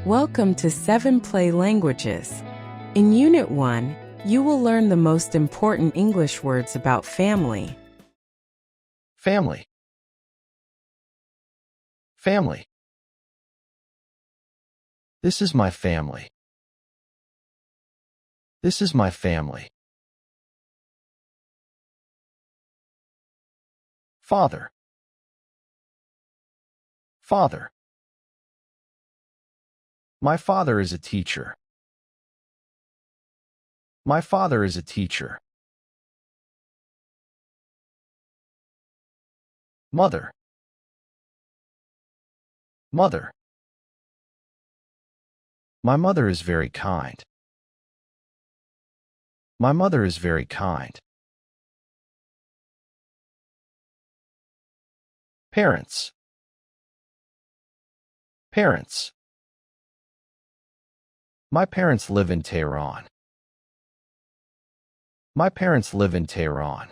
Welcome to 7 Play Languages. In Unit 1, you will learn the most important English words about family. Family. Family. This is my family. This is my family. Father. Father. My father is a teacher. My father is a teacher. Mother. Mother. My mother is very kind. My mother is very kind. Parents. Parents. My parents live in Tehran. My parents live in Tehran.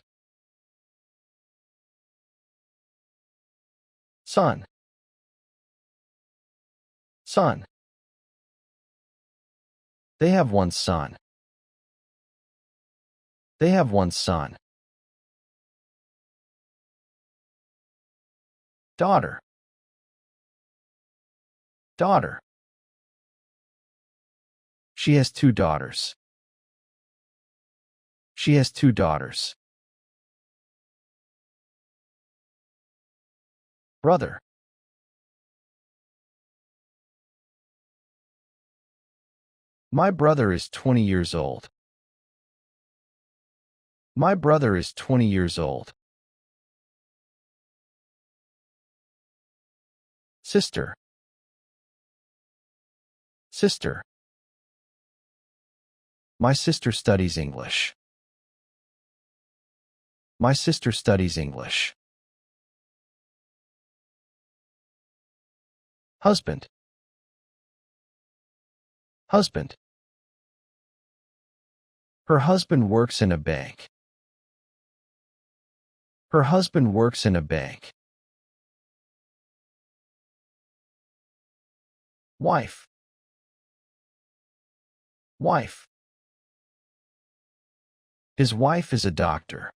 Son. Son. They have one son. They have one son. Daughter. Daughter. She has 2 daughters. She has 2 daughters. Brother. My brother is 20 years old. My brother is 20 years old. Sister. Sister. My sister studies English. My sister studies English. Husband. Husband. Her husband works in a bank. Her husband works in a bank. Wife. Wife. His wife is a doctor.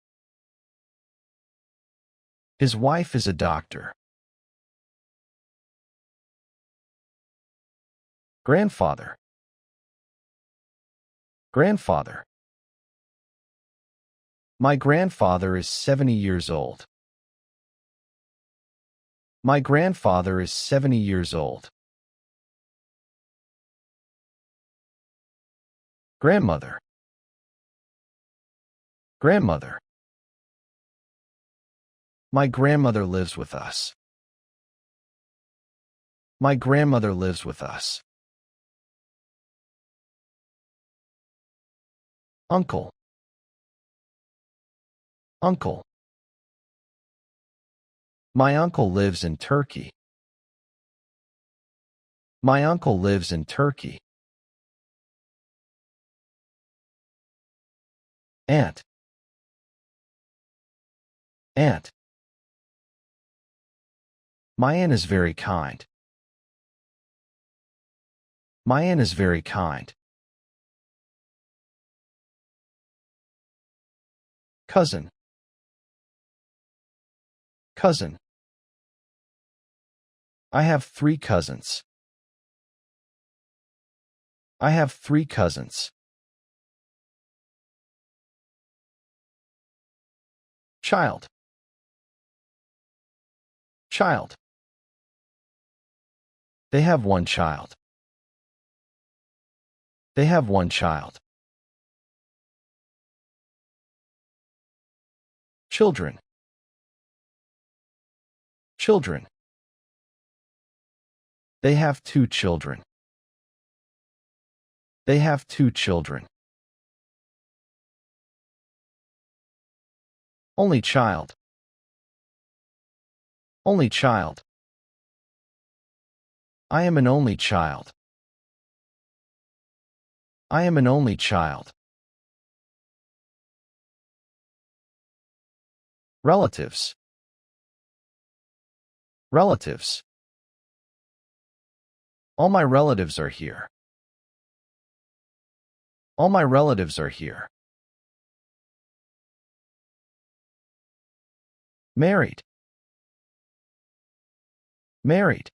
His wife is a doctor. Grandfather. Grandfather. My grandfather is 70 years old. My grandfather is 70 years old. Grandmother. Grandmother. My grandmother lives with us. My grandmother lives with us. Uncle. Uncle. My uncle lives in Turkey. My uncle lives in Turkey. Aunt. Aunt. My aunt is very kind. My aunt is very kind. Cousin. Cousin. I have 3 cousins. I have 3 cousins. Child. Child. They have 1 child. They have 1 child. Children. Children. They have 2 children. They have 2 children. Only child. Only child. I am an only child. I am an only child. Relatives. Relatives. All my relatives are here. All my relatives are here. Married. Married.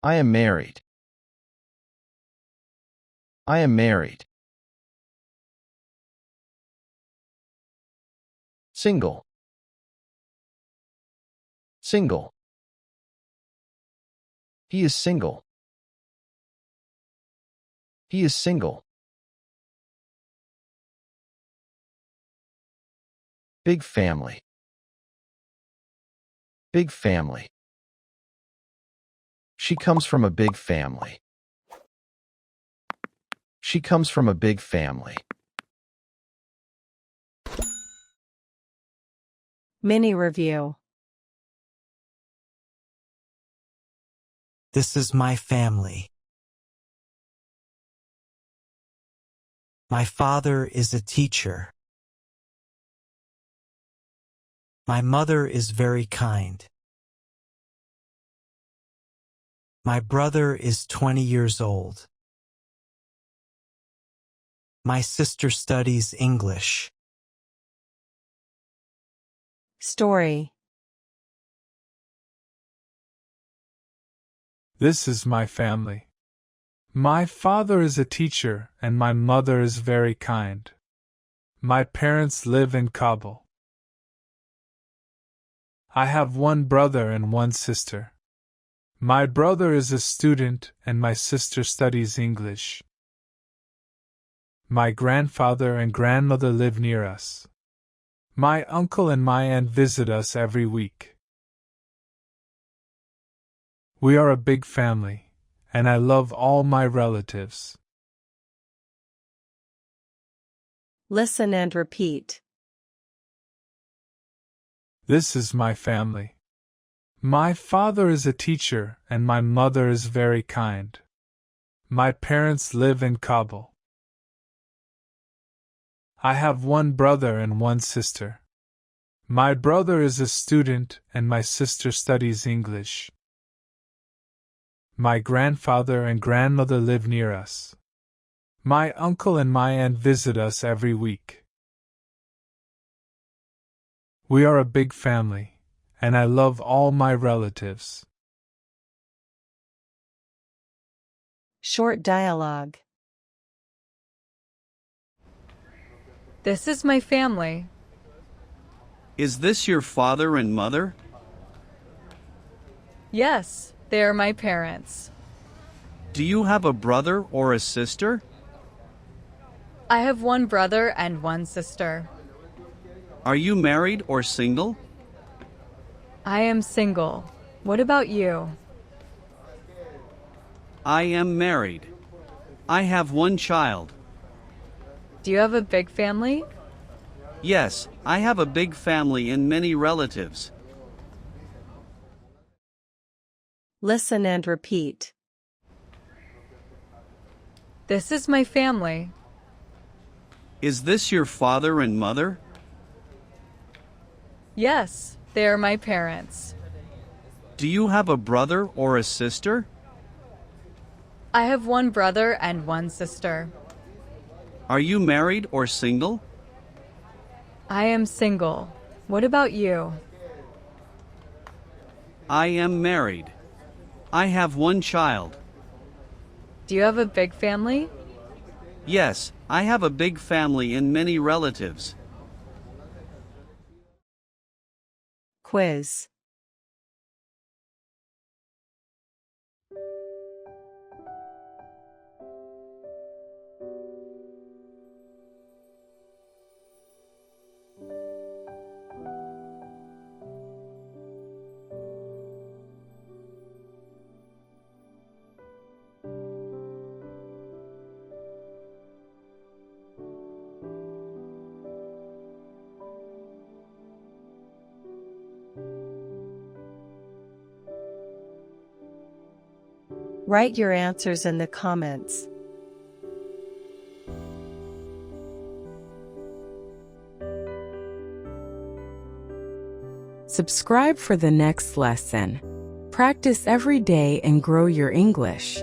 I am married. I am married. Single. Single. He is single. He is single. Big family. Big family. She comes from a big family. She comes from a big family. Mini review. This is my family. My father is a teacher. My mother is very kind. My brother is 20 years old. My sister studies English. Story. This is my family. My father is a teacher and my mother is very kind. My parents live in Kabul. I have one brother and one sister. My brother is a student and my sister studies English. My grandfather and grandmother live near us. My uncle and my aunt visit us every week. We are a big family, and I love all my relatives. Listen and repeat. This is my family. My father is a teacher and my mother is very kind. My parents live in Kabul. I have one brother and one sister. My brother is a student and my sister studies English. My grandfather and grandmother live near us. My uncle and my aunt visit us every week. We are a big family, and I love all my relatives. Short dialogue. This is my family. Is this your father and mother? Yes, they are my parents. Do you have a brother or a sister? I have one brother and one sister. Are you married or single? I am single. What about you? I am married. I have one child. Do you have a big family? Yes, I have a big family and many relatives. Listen and repeat. This is my family. Is this your father and mother? Yes, they are my parents. Do you have a brother or a sister? I have one brother and one sister. Are you married or single? I am single. What about you? I am married. I have one child. Do you have a big family? Yes, I have a big family and many relatives. Quiz. Write your answers in the comments. Subscribe for the next lesson. Practice every day and grow your English.